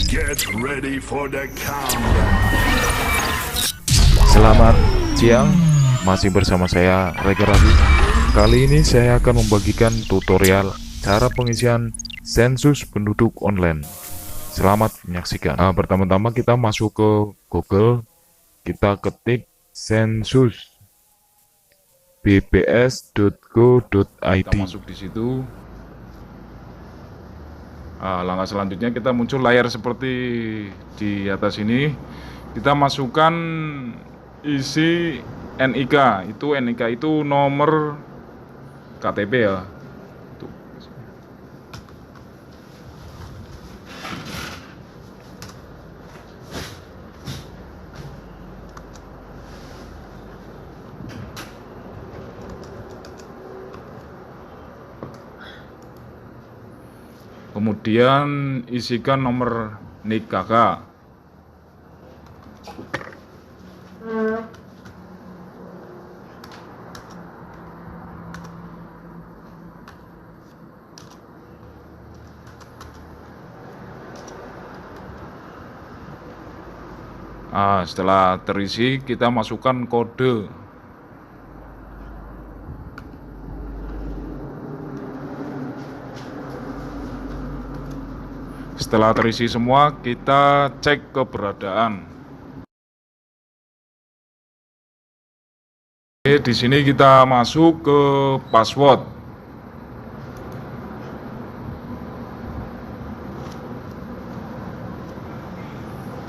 Get ready for the countdown. Selamat siang, masih bersama saya Rega Rabi. Kali ini saya akan membagikan tutorial cara pengisian sensus penduduk online. Selamat menyaksikan. Pertama-tama kita masuk ke Google, kita ketik sensus bps.go.id. Kita masuk di situ. Langkah selanjutnya kita muncul layar seperti di atas ini. Kita masukkan isi NIK. NIK itu nomor KTP ya. Tuh. Kemudian isikan nomor NIK kakak. Setelah terisi, kita masukkan kode. Setelah terisi semua, kita cek keberadaan. Oke, di sini kita masuk ke password.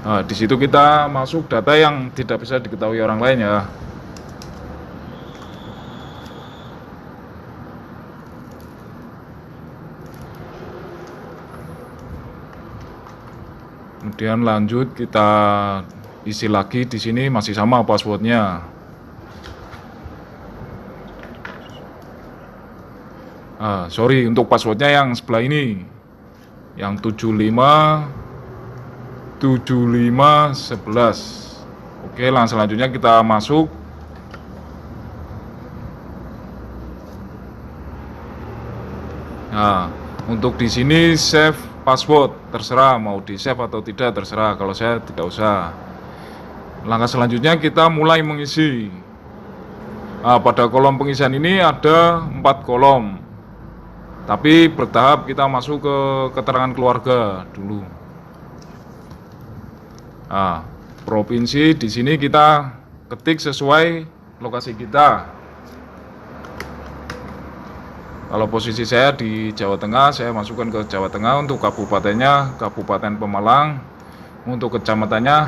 Di situ kita masuk data yang tidak bisa diketahui orang lain ya. Kemudian lanjut kita isi lagi, di sini masih sama passwordnya. Sorry, untuk passwordnya yang sebelah ini, yang 7511. Oke, langsung selanjutnya kita masuk. Untuk di sini save password, terserah mau di save atau tidak, terserah. Kalau saya tidak usah. Langkah selanjutnya kita mulai mengisi. Pada kolom pengisian ini ada 4 kolom, tapi bertahap. Kita masuk ke keterangan keluarga dulu. Provinsi di sini kita ketik sesuai lokasi kita. Kalau posisi saya di Jawa Tengah, saya masukkan ke Jawa Tengah. Untuk kabupatennya, Kabupaten Pemalang. Untuk kecamatannya,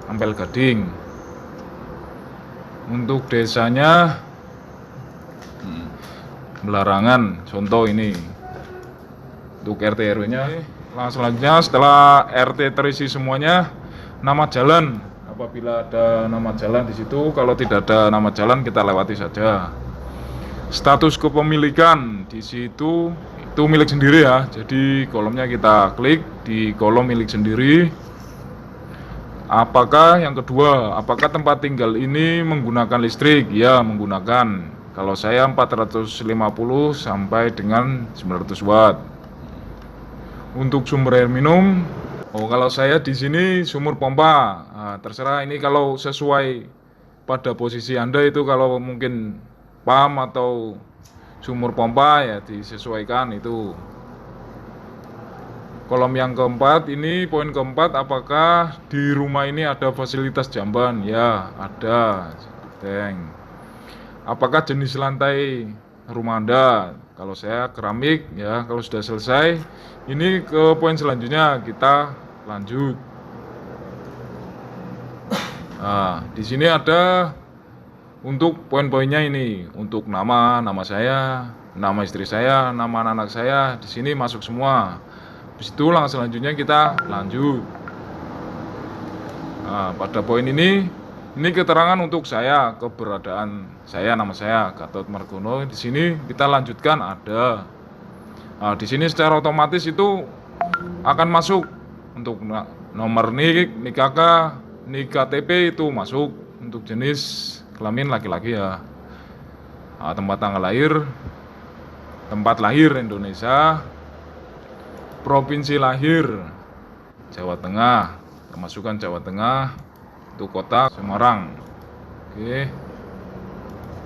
Ampel Gading. Untuk desanya, Belarangan, contoh ini. Untuk RT RW-nya, selanjutnya setelah RT terisi semuanya, nama jalan. Apabila ada nama jalan di situ, kalau tidak ada nama jalan kita lewati saja. Status kepemilikan di situ itu milik sendiri ya. Jadi kolomnya kita klik di kolom milik sendiri. Apakah yang kedua, apakah tempat tinggal ini menggunakan listrik? Ya, menggunakan. Kalau saya 450 sampai dengan 900 watt. Untuk sumber air minum, kalau saya di sini sumur pompa. Terserah, ini kalau sesuai pada posisi Anda itu, kalau mungkin pam atau sumur pompa ya disesuaikan itu. Kolom yang keempat ini, poin keempat, apakah di rumah ini ada fasilitas jamban? Ya, ada. Tank. Apakah jenis lantai rumah Anda? Kalau saya keramik ya. Kalau sudah selesai, ini ke poin selanjutnya, kita lanjut. Di sini ada untuk poin-poinnya ini, untuk nama saya, nama istri saya, nama anak saya, di sini masuk semua. Habis itu langsung selanjutnya kita lanjut. Pada poin ini keterangan untuk saya, keberadaan saya, nama saya Gatot Margono. Di sini kita lanjutkan ada. Di sini secara otomatis itu akan masuk untuk nomor NIK, KK, NIK KTP itu masuk. Untuk jenis kelamin laki-laki ya. Tempat tanggal lahir, tempat lahir Indonesia, provinsi lahir Jawa Tengah, termasukkan Jawa Tengah, untuk kota Semarang. Oke.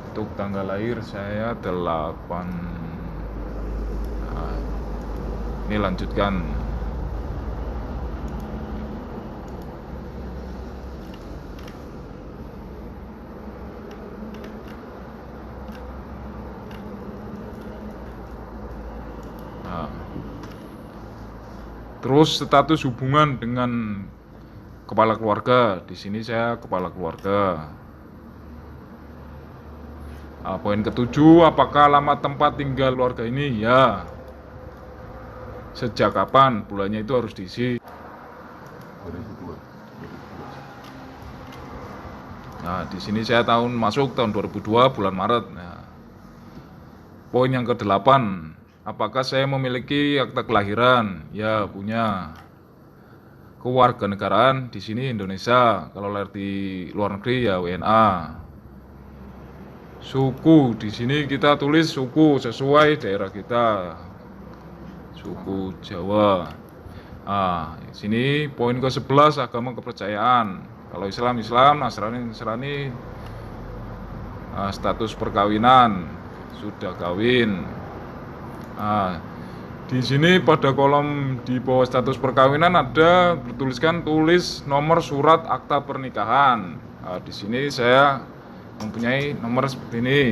Untuk tanggal lahir saya 8. Nah, ini lanjutkan. Nah, terus status hubungan dengan kepala keluarga. Di sini saya kepala keluarga. Poin ketujuh, apakah alamat tempat tinggal keluarga ini? Ya. Sejak kapan? Bulannya itu harus diisi. 2002. Nah, di sini saya masuk tahun 2002 bulan Maret. Nah, poin yang ke-8, apakah saya memiliki akta kelahiran? Ya, punya. Kewarganegaraan di sini Indonesia, kalau lahir di luar negeri ya WNA. Suku di sini kita tulis suku sesuai daerah kita. Suku Jawa. Di sini poin ke-11, agama kepercayaan. Kalau Islam, Nasrani, status perkawinan, sudah kawin. Di sini pada kolom di bawah status perkawinan ada tulis nomor surat akta pernikahan. Di sini saya mempunyai nomor seperti ini.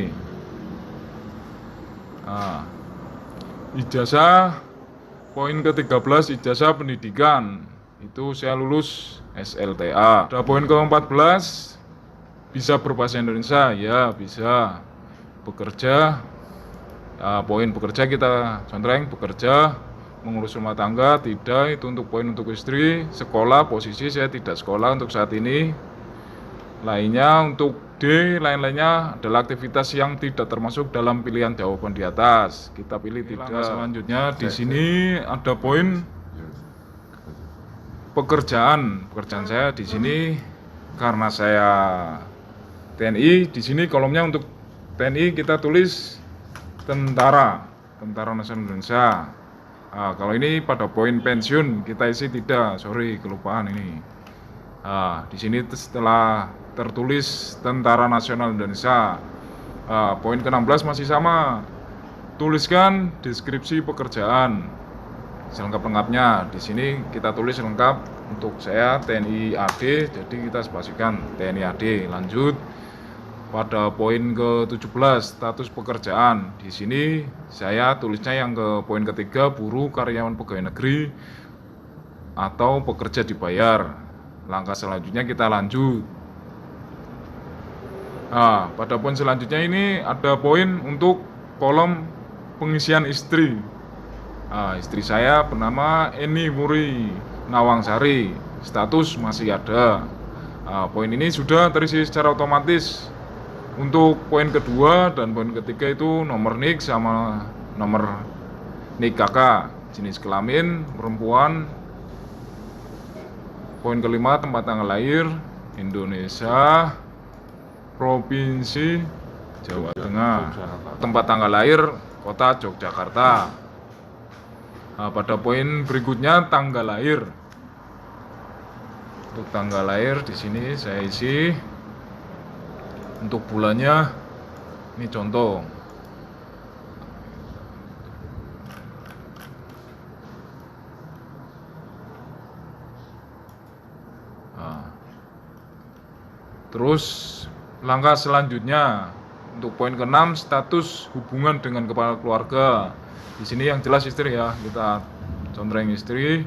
Ijazah, poin ke-13, ijazah pendidikan. Itu saya lulus SLTA. Ada poin ke-14, bisa berbahasa Indonesia? Ya, bisa. Bekerja, poin bekerja kita contreng, bekerja, mengurus rumah tangga, tidak. Itu untuk poin untuk istri. Sekolah, posisi saya tidak sekolah untuk saat ini. Lainnya untuk D, lainnya adalah aktivitas yang tidak termasuk dalam pilihan jawaban di atas. Kita pilih tidak. Selanjutnya di sini ada poin pekerjaan. Pekerjaan saya di sini karena saya TNI, di sini kolomnya untuk TNI kita tulis Tentara Nasional Indonesia. Kalau ini pada poin pensiun kita isi tidak, sorry kelupaan ini. Di sini setelah tertulis Tentara Nasional Indonesia, poin ke-16 masih sama, tuliskan deskripsi pekerjaan selengkap-lengkapnya. Di sini kita tulis lengkap untuk saya TNI AD, jadi kita spasikan TNI AD. Lanjut pada poin ke-17, status pekerjaan. Di sini saya tulisnya yang ke poin ketiga, buruh, karyawan pegawai negeri atau pekerja dibayar. Langkah selanjutnya kita lanjut. Pada poin selanjutnya ini ada poin untuk kolom pengisian istri. Istri saya bernama Eni Muri Nawangsari, status masih ada. Poin ini sudah terisi secara otomatis. Untuk poin kedua dan poin ketiga itu nomor NIK sama nomor NIK kakak, jenis kelamin perempuan. Poin kelima, tempat tanggal lahir Indonesia, Provinsi Jawa Tengah. Tempat tanggal lahir Kota Yogyakarta. Pada poin berikutnya tanggal lahir. Untuk tanggal lahir di sini saya isi. Untuk bulannya ini contoh. Terus langkah selanjutnya untuk poin ke-6, status hubungan dengan kepala keluarga. Di sini yang jelas istri ya, kita contreng istri.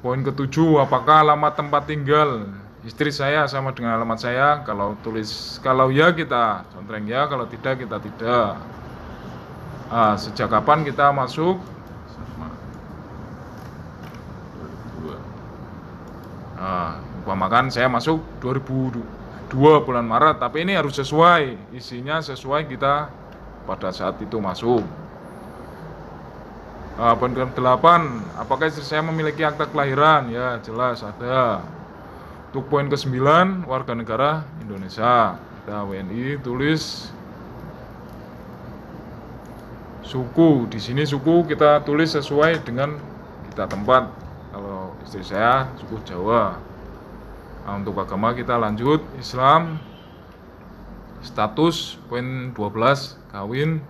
Poin ke-7, apakah alamat tempat tinggal istri saya sama dengan alamat saya? Kalau ya kita contreng ya, kalau tidak kita tidak. Sejak kapan kita masuk? 2002. Umpamakan saya masuk 2002 bulan Maret, tapi ini harus sesuai, isinya sesuai kita pada saat itu masuk. Poin ke-8, apakah istri saya memiliki akta kelahiran? Ya, jelas ada. Untuk poin ke-9, warga negara Indonesia. Kita WNI, tulis suku. Di sini suku kita tulis sesuai dengan kita tempat. Kalau istri saya suku Jawa. Nah, untuk agama kita lanjut Islam. Status poin 12 kawin.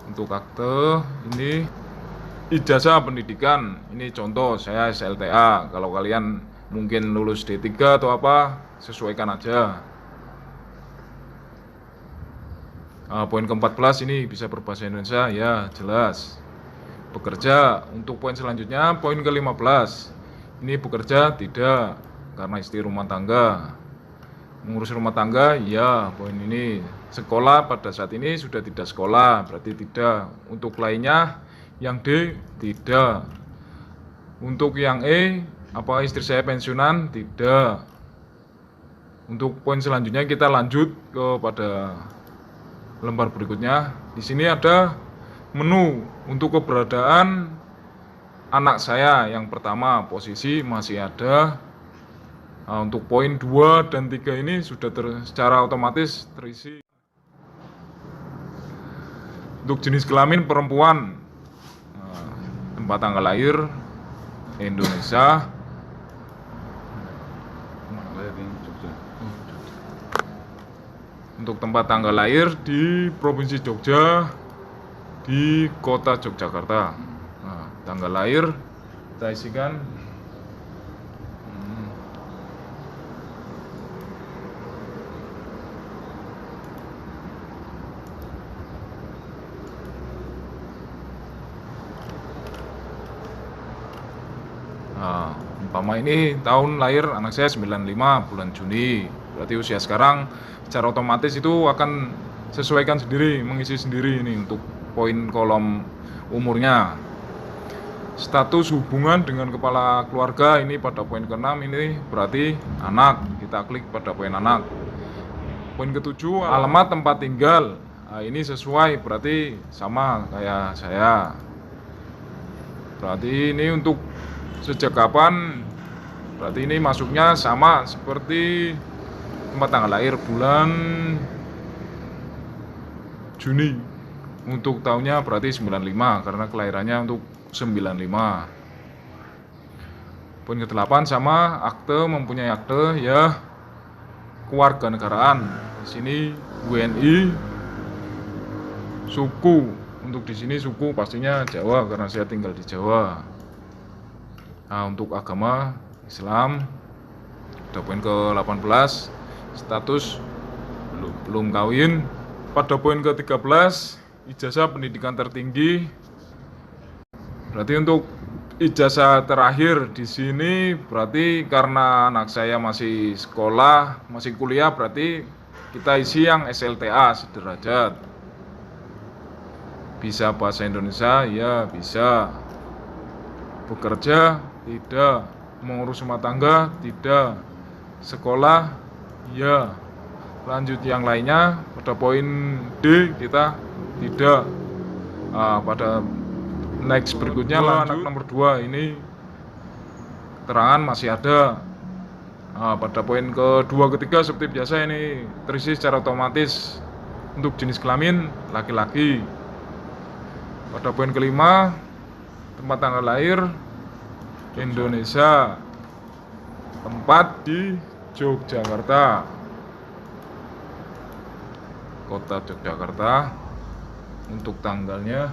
Untuk akte ini ijazah pendidikan. Ini contoh saya SLTA. Kalau kalian mungkin lulus D3 atau apa, sesuaikan aja. Poin ke-14 ini bisa berbahasa Indonesia, ya jelas. Bekerja. Untuk poin selanjutnya, poin ke-15. Ini bekerja tidak, karena istri rumah tangga. Mengurus rumah tangga, ya poin ini. Sekolah pada saat ini sudah tidak sekolah, berarti tidak. Untuk lainnya, yang D, tidak. Untuk yang E, apakah istri saya pensiunan? Tidak. Untuk poin selanjutnya kita lanjut kepada lembar berikutnya. Di sini ada menu untuk keberadaan anak saya. Yang pertama, posisi masih ada. Nah, untuk poin 2 dan 3 ini sudah secara otomatis terisi. Untuk jenis kelamin perempuan, tempat tanggal lahir Indonesia. Lahir di Jogja. Untuk tempat tanggal lahir di Provinsi Jogja, di Kota Yogyakarta. Nah, tanggal lahir kita isikan. Nah, umpama ini tahun lahir anak saya 95 bulan Juni. Berarti usia sekarang secara otomatis itu akan sesuaikan sendiri, mengisi sendiri ini untuk poin kolom umurnya. Status hubungan dengan kepala keluarga ini pada poin ke-6 ini berarti anak. Kita klik pada poin anak. Poin ke-7 alamat tempat tinggal. Nah, ini sesuai, berarti sama kayak saya. Berarti ini untuk sejak kapan, berarti ini masuknya sama seperti tempat tanggal lahir bulan Juni. Untuk tahunnya berarti 95 karena kelahirannya untuk 95. Poin ke-8 sama akte, mempunyai akte ya kewarganegaraan. Di sini WNI. Suku, untuk di sini suku pastinya Jawa karena saya tinggal di Jawa. Nah, untuk agama Islam, ada poin ke-18, status belum kawin. Pada poin ke-13, ijazah pendidikan tertinggi. Berarti untuk ijazah terakhir di sini berarti karena anak saya masih sekolah, masih kuliah, berarti kita isi yang SLTA sederajat. Bisa bahasa Indonesia? Ya, bisa. Bekerja? Tidak. Mengurus rumah tangga? Tidak. Sekolah? Ya. Lanjut yang lainnya, pada poin D kita tidak. Pada next berikutnya anak nomor 2 ini keterangan masih ada. Pada poin kedua ketiga seperti biasa ini terisi secara otomatis. Untuk jenis kelamin laki-laki. Pada poin kelima, tempat tanggal lahir Indonesia, tempat di Yogyakarta, Kota Yogyakarta. Untuk tanggalnya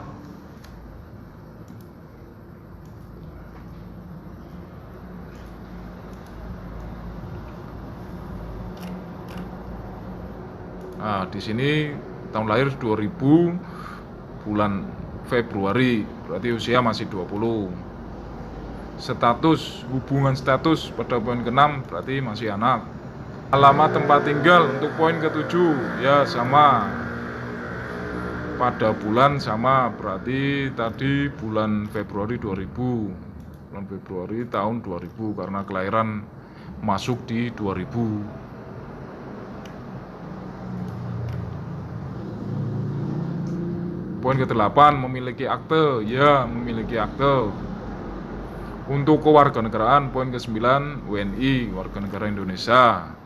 di sini tahun lahir 2000 bulan Februari, berarti usia masih 20. Status, hubungan status pada poin ke-6 berarti masih anak. Alamat tempat tinggal untuk poin ke-7 ya sama. Pada bulan sama, berarti tadi bulan Februari 2000. Bulan Februari tahun 2000 karena kelahiran masuk di 2000. Poin ke-8, memiliki akte. Ya, memiliki akte. Untuk kewarganegaraan, poin ke-9, WNI, warga negara Indonesia.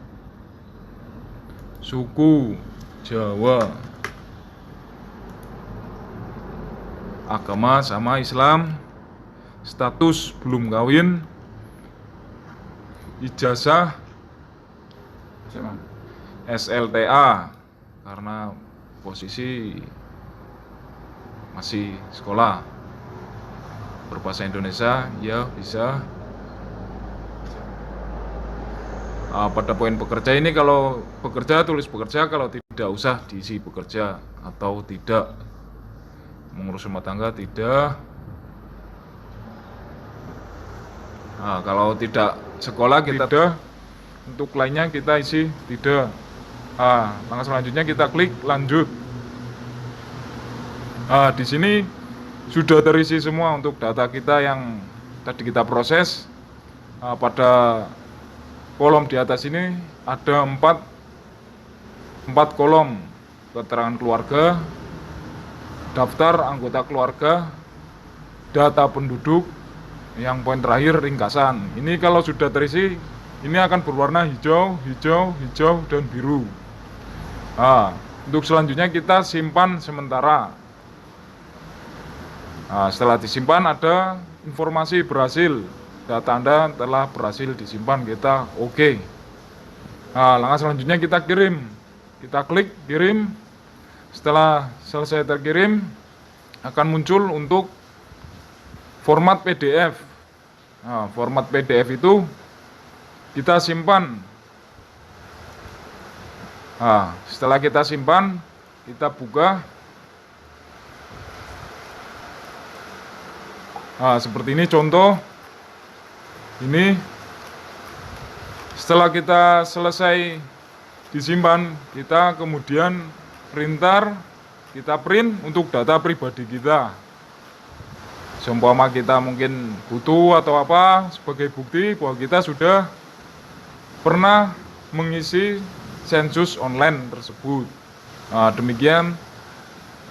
Suku, Jawa. Agama sama Islam. Status belum kawin. ijazah SLTA karena posisi masih sekolah berbahasa Indonesia, ya bisa. Pada poin pekerja ini, kalau bekerja tulis bekerja, kalau tidak usah diisi bekerja atau tidak. Mengurus rumah tangga tidak. Kalau tidak sekolah kita tidak. Untuk lainnya kita isi tidak. Langkah selanjutnya kita klik lanjut. Di sini sudah terisi semua untuk data kita yang tadi kita proses. Pada kolom di atas ini ada 4 kolom: keterangan keluarga, daftar anggota keluarga, data penduduk, yang poin terakhir ringkasan. Ini kalau sudah terisi, ini akan berwarna hijau, hijau, hijau, dan biru. Untuk selanjutnya kita simpan sementara. Setelah disimpan ada informasi berhasil, data Anda telah berhasil disimpan, kita oke. Langkah selanjutnya kita kirim. Kita klik kirim. Setelah selesai terkirim, akan muncul untuk format PDF. Format PDF itu kita simpan. Setelah kita simpan, kita buka. Seperti ini contoh. Ini setelah kita selesai disimpan, kita kemudian printer, kita print untuk data pribadi kita. Seumpama kita mungkin butuh atau apa sebagai bukti bahwa kita sudah pernah mengisi sensus online tersebut. Demikian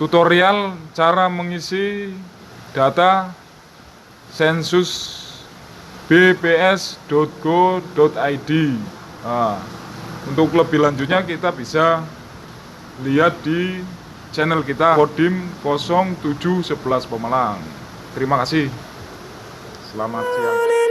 tutorial cara mengisi data sensus bps.go.id. Untuk lebih lanjutnya kita bisa lihat di channel kita Kodim 0711 Pemalang. Terima kasih. Selamat siang.